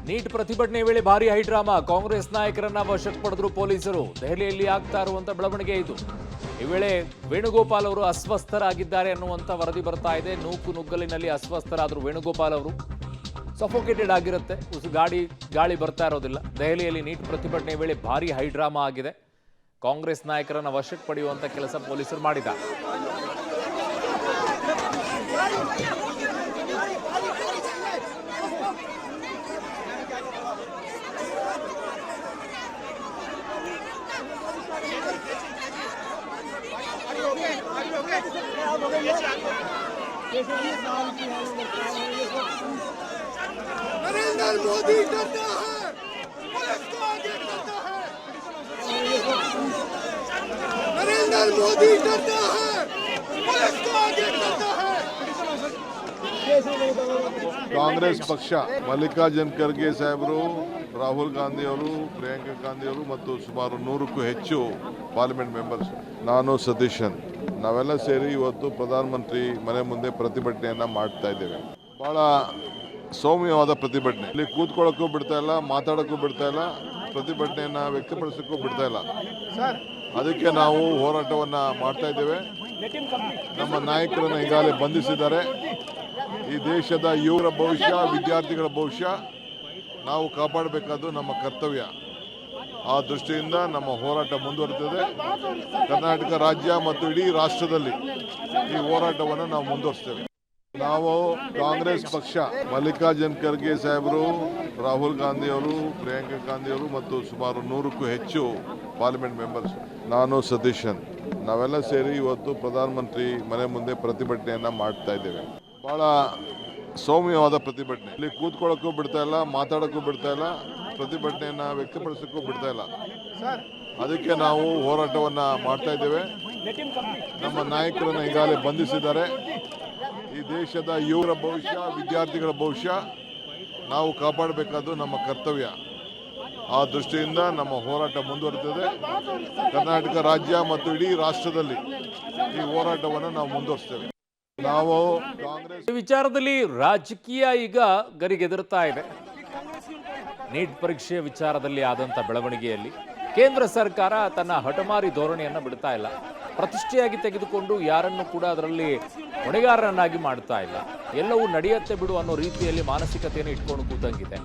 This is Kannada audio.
ನೀಟ್ ಪ್ರತಿಭಟನೆ ವೇಳೆ ಭಾರಿ ಹೈಡ್ರಾಮಾ. ಕಾಂಗ್ರೆಸ್ ನಾಯಕರನ್ನ ವಶಕ್ಕೆ ಪಡೆದ್ರು ಪೊಲೀಸರು. ದೆಹಲಿಯಲ್ಲಿ ಆಗ್ತಾ ಇರುವಂತ ಬೆಳವಣಿಗೆ ಇದು. ಈ ವೇಳೆ ವೇಣುಗೋಪಾಲ್ ಅವರು ಅಸ್ವಸ್ಥರಾಗಿದ್ದಾರೆ ಅನ್ನುವಂತ ವರದಿ ಬರ್ತಾ ಇದೆ. ನುಗ್ಗಲಿನಲ್ಲಿ ಅಸ್ವಸ್ಥರಾದ್ರು ವೇಣುಗೋಪಾಲ್ ಅವರು. ಸಫೋಕೇಟೆಡ್ ಆಗಿರುತ್ತೆ, ಗಾಳಿ ಬರ್ತಾ ಇರೋದಿಲ್ಲ. ದೆಹಲಿಯಲ್ಲಿ ನೀಟ್ ಪ್ರತಿಭಟನೆ ವೇಳೆ ಭಾರಿ ಹೈಡ್ರಾಮಾ ಆಗಿದೆ. ಕಾಂಗ್ರೆಸ್ ನಾಯಕರನ್ನ ವಶಕ್ಕೆ ಪಡೆಯುವಂತ ಕೆಲಸ ಪೊಲೀಸರು ಮಾಡಿದ್ದಾರೆ. नरेंद्र मोदी करता है, पुलिस को आगे करता है। नरेंद्र मोदी करता है, पुलिस को आगे करता है। ಕಾಂಗ್ರೆಸ್ ಪಕ್ಷ ಮಲ್ಲಿಕಾರ್ಜುನ್ ಖರ್ಗೆ ಸಾಹೇಬರು, ರಾಹುಲ್ ಗಾಂಧಿ ಅವರು, ಪ್ರಿಯಾಂಕಾ ಗಾಂಧಿ ಅವರು ಮತ್ತು ಸುಮಾರು 100ಕ್ಕೂ ಹೆಚ್ಚು ಪಾರ್ಲಿಮೆಂಟ್ ಮೆಂಬರ್ಸ್, ನಾನು ಸತೀಶನ್, ನಾವೆಲ್ಲ ಸೇರಿ ಇವತ್ತು ಪ್ರಧಾನಮಂತ್ರಿ ಮನೆ ಮುಂದೆ ಪ್ರತಿಭಟನೆಯನ್ನ ಮಾಡ್ತಾ ಇದ್ದೇವೆ. ಬಹಳ ಸೌಮ್ಯವಾದ ಪ್ರತಿಭಟನೆ. ಇಲ್ಲಿ ಕೂತ್ಕೊಳ್ಳೋಕ್ಕೂ ಬಿಡ್ತಾ ಇಲ್ಲ, ಮಾತಾಡೋಕ್ಕೂ ಬಿಡ್ತಾ ಇಲ್ಲ, ಪ್ರತಿಭಟನೆಯನ್ನ ವ್ಯಕ್ತಪಡಿಸೋಕ್ಕೂ ಬಿಡ್ತಾ ಇಲ್ಲ. ಅದಕ್ಕೆ ನಾವು ಹೋರಾಟವನ್ನ ಮಾಡ್ತಾ ಇದ್ದೇವೆ. ನಮ್ಮ ನಾಯಕರನ್ನು ಈಗಾಗಲೇ ಬಂಧಿಸಿದ್ದಾರೆ. ಈ ದೇಶದ ಯುವಕರ ಭವಿಷ್ಯ, ವಿದ್ಯಾರ್ಥಿಗಳ ಭವಿಷ್ಯ ನಾವು ಕಾಪಾಡಬೇಕಾದ್ದು ನಮ್ಮ ಕರ್ತವ್ಯ. ಆ ದೃಷ್ಟಿಯಿಂದ ನಮ್ಮ ಹೋರಾಟ ಮುಂದುವರಿತದೆ. ಕರ್ನಾಟಕ ರಾಜ್ಯ ಮತ್ತು ಇಡೀ ರಾಷ್ಟ್ರದಲ್ಲಿ ಈ ಹೋರಾಟವನ್ನು ನಾವು ಮುಂದುವರಿಸ್ತೇವೆ. ನಾವು ಕಾಂಗ್ರೆಸ್ ಪಕ್ಷ ಮಲ್ಲಿಕಾರ್ಜುನ್ ಖರ್ಗೆ ಸಾಹೇಬರು, ರಾಹುಲ್ ಗಾಂಧಿ ಅವರು, ಪ್ರಿಯಾಂಕಾ ಗಾಂಧಿ ಅವರು ಮತ್ತು ಸುಮಾರು 100ಕ್ಕೂ ಹೆಚ್ಚು ಪಾರ್ಲಿಮೆಂಟ್ ಮೆಂಬರ್ಸ್, ನಾನು ಸತೀಶನ್, ನಾವೆಲ್ಲ ಸೇರಿ ಇವತ್ತು ಪ್ರಧಾನಮಂತ್ರಿ ಮನೆ ಮುಂದೆ ಪ್ರತಿಭಟನೆಯನ್ನ ಮಾಡ್ತಾ ಇದ್ದೇವೆ. ಬಹಳ ಸೌಮ್ಯವಾದ ಪ್ರತಿಭಟನೆ. ಇಲ್ಲಿ ಕೂತ್ಕೊಳ್ಳೋಕ್ಕೂ ಬಿಡ್ತಾ ಇಲ್ಲ, ಮಾತಾಡೋಕ್ಕೂ ಬಿಡ್ತಾ ಇಲ್ಲ, ಪ್ರತಿಭಟನೆಯನ್ನ ವ್ಯಕ್ತಪಡಿಸೋಕ್ಕೂ ಬಿಡ್ತಾ ಇಲ್ಲ. ಅದಕ್ಕೆ ನಾವು ಹೋರಾಟವನ್ನ ಮಾಡ್ತಾ ಇದ್ದೇವೆ. ನಮ್ಮ ನಾಯಕರನ್ನು ಈಗಾಗಲೇ ಬಂಧಿಸಿದ್ದಾರೆ. ಈ ದೇಶದ ಯುವಕರ ಭವಿಷ್ಯ, ವಿದ್ಯಾರ್ಥಿಗಳ ಭವಿಷ್ಯ ನಾವು ಕಾಪಾಡಬೇಕಾದ್ದು ನಮ್ಮ ಕರ್ತವ್ಯ. ಆ ದೃಷ್ಟಿಯಿಂದ ನಮ್ಮ ಹೋರಾಟ ಮುಂದುವರಿತದೆ. ಕರ್ನಾಟಕ ರಾಜ್ಯ ಮತ್ತು ಇಡೀ ರಾಷ್ಟ್ರದಲ್ಲಿ ಈ ಹೋರಾಟವನ್ನು ನಾವು ಮುಂದುವರಿಸ್ತೇವೆ. ನಾವು ಕಾಂಗ್ರೆಸ್ ವಿಚಾರದಲ್ಲಿ ರಾಜಕೀಯ ಈಗ ಗರಿಗೆದರ್ತಾ ಇದೆ. ನೀಟ್ ಪರೀಕ್ಷೆ ವಿಚಾರದಲ್ಲಿ ಆದಂತ ಬೆಳವಣಿಗೆಯಲ್ಲಿ ಕೇಂದ್ರ ಸರ್ಕಾರ ತನ್ನ ಹಠಮಾರಿ ಧೋರಣೆಯನ್ನ ಬಿಡ್ತಾ ಇಲ್ಲ. ಪ್ರತಿಷ್ಠೆಯಾಗಿ ತೆಗೆದುಕೊಂಡು ಯಾರನ್ನು ಕೂಡ ಅದರಲ್ಲಿ ಹೊಣೆಗಾರರನ್ನಾಗಿ ಮಾಡ್ತಾ ಇಲ್ಲ. ಎಲ್ಲವೂ ನಡೆಯುತ್ತೆ ಬಿಡು ಅನ್ನೋ ರೀತಿಯಲ್ಲಿ ಮಾನಸಿಕತೆಯನ್ನು ಇಟ್ಕೊಂಡು ಕೂತಂಗಿದೆ.